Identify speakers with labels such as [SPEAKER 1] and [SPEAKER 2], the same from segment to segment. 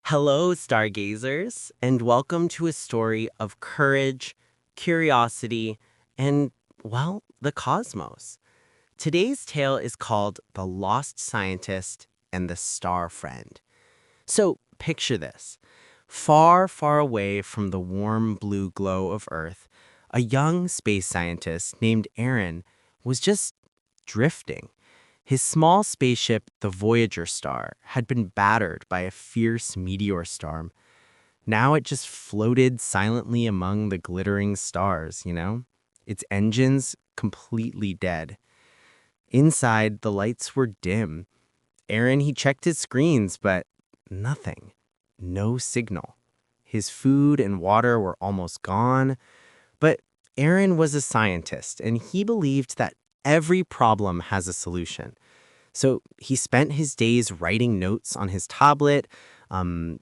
[SPEAKER 1] Hello, stargazers, and welcome to a story of courage, curiosity, and, well, the cosmos. Today's tale is called The Lost Scientist and the Star Friend. So, picture this. Far, far away from the warm blue glow of Earth, a young space scientist named Arin was just drifting. His small spaceship, the Voyager star, had been battered by a fierce meteor storm. Now it just floated silently among the glittering stars. Its engines completely dead. Inside, the lights were dim. Aaron, he checked his screens, but nothing. No signal. His food and water were almost gone. But Aaron was a scientist, and he believed that every problem has a solution. So he spent his days writing notes on his tablet,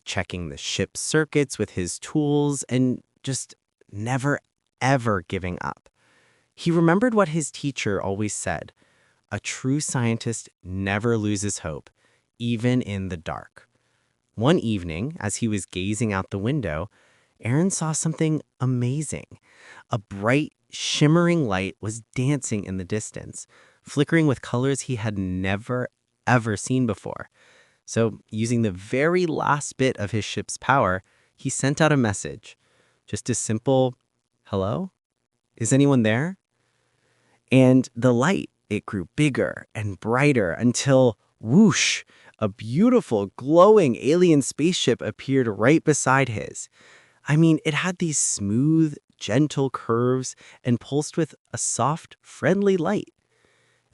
[SPEAKER 1] checking the ship's circuits with his tools, and just never, ever giving up. He remembered what his teacher always said: a true scientist never loses hope, even in the dark. One evening, as he was gazing out the window, Aaron saw something amazing. A bright, shimmering light was dancing in the distance, flickering with colors he had never, ever seen before. So, using the very last bit of his ship's power, he sent out a message. Just a simple, "Hello? Is anyone there?" And the light, it grew bigger and brighter until, whoosh, a beautiful, glowing alien spaceship appeared right beside his. I mean, it had these smooth, gentle curves and pulsed with a soft, friendly light.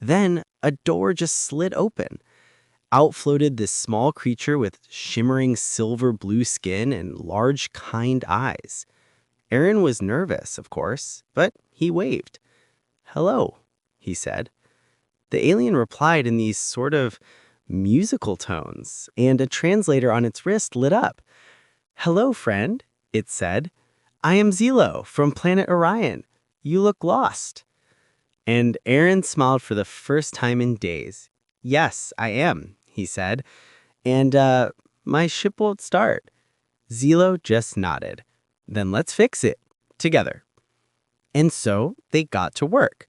[SPEAKER 1] Then a door just slid open. Out floated this small creature with shimmering silver blue skin and large, kind eyes. Aaron was nervous, of course, but he waved. "Hello," he said. The alien replied in these sort of musical tones, and a translator on its wrist lit up. "Hello, friend," it said. "I am Zilo from planet Orion. You look lost." And Aaron smiled for the first time in days. "Yes, I am," he said. "And, my ship won't start." Zilo just nodded. "Then let's fix it. Together." And so they got to work.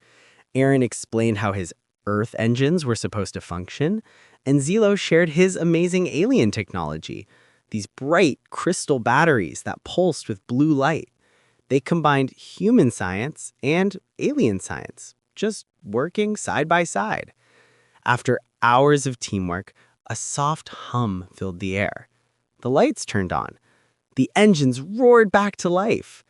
[SPEAKER 1] Aaron explained how his Earth engines were supposed to function, and Zilo shared his amazing alien technology, these bright crystal batteries that pulsed with blue light. They combined human science and alien science, just working side by side. After hours of teamwork, a soft hum filled the air. The lights turned on. The engines roared back to life.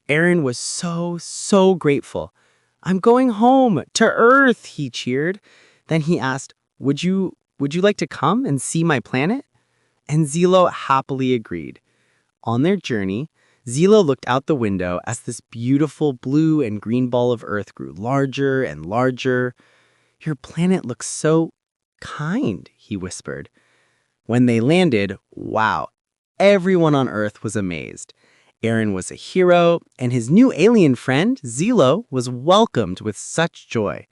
[SPEAKER 1] Aaron was so grateful. "I'm going home, to Earth," he cheered. Then he asked, Would you like to come and see my planet?" And Zilo happily agreed. On their journey, Zilo looked out the window as this beautiful blue and green ball of Earth grew larger and larger. "Your planet looks so kind," he whispered. When they landed, wow, everyone on Earth was amazed. Aaron was a hero, and his new alien friend, Zilo, was welcomed with such joy.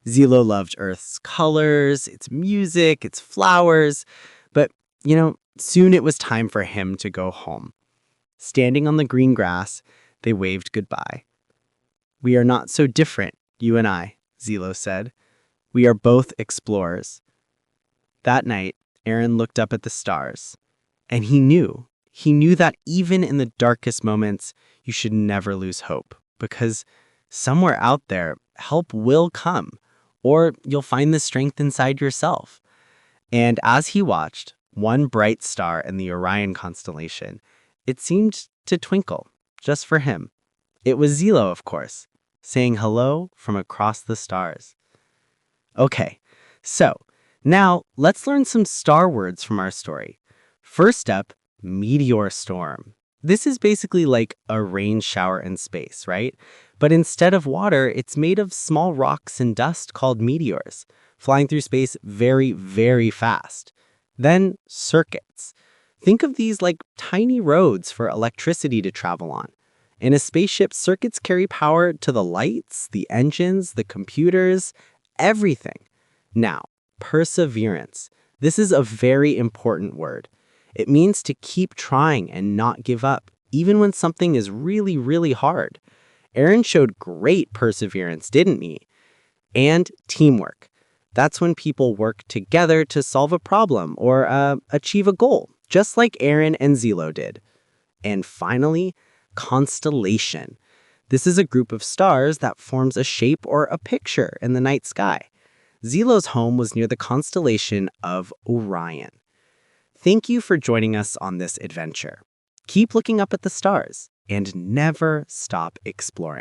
[SPEAKER 1] Zilo loved Earth's colors, its music, its flowers, but, soon it was time for him to go home. Standing on the green grass, they waved goodbye. "We are not so different, you and I," Zilo said. "We are both explorers." That night, Aaron looked up at the stars, and he knew that even in the darkest moments, you should never lose hope, because somewhere out there, help will come, or you'll find the strength inside yourself. And as he watched, one bright star in the Orion constellation, it seemed to twinkle, just for him. It was Zilo, of course, saying hello from across the stars. Okay, so now let's learn some star words from our story. First up, meteor storm. This is basically like a rain shower in space, right? But instead of water, it's made of small rocks and dust called meteors, flying through space very, very fast. Then circuits. Think of these like tiny roads for electricity to travel on. In a spaceship, circuits carry power to the lights, the engines, the computers, everything. Now, perseverance. This is a very important word. It means to keep trying and not give up, even when something is really, really hard. Arin showed great perseverance, didn't he? And teamwork. That's when people work together to solve a problem or achieve a goal, just like Arin and Zilo did. And finally, constellation. This is a group of stars that forms a shape or a picture in the night sky. Zilo's home was near the constellation of Orion. Thank you for joining us on this adventure. Keep looking up at the stars and never stop exploring.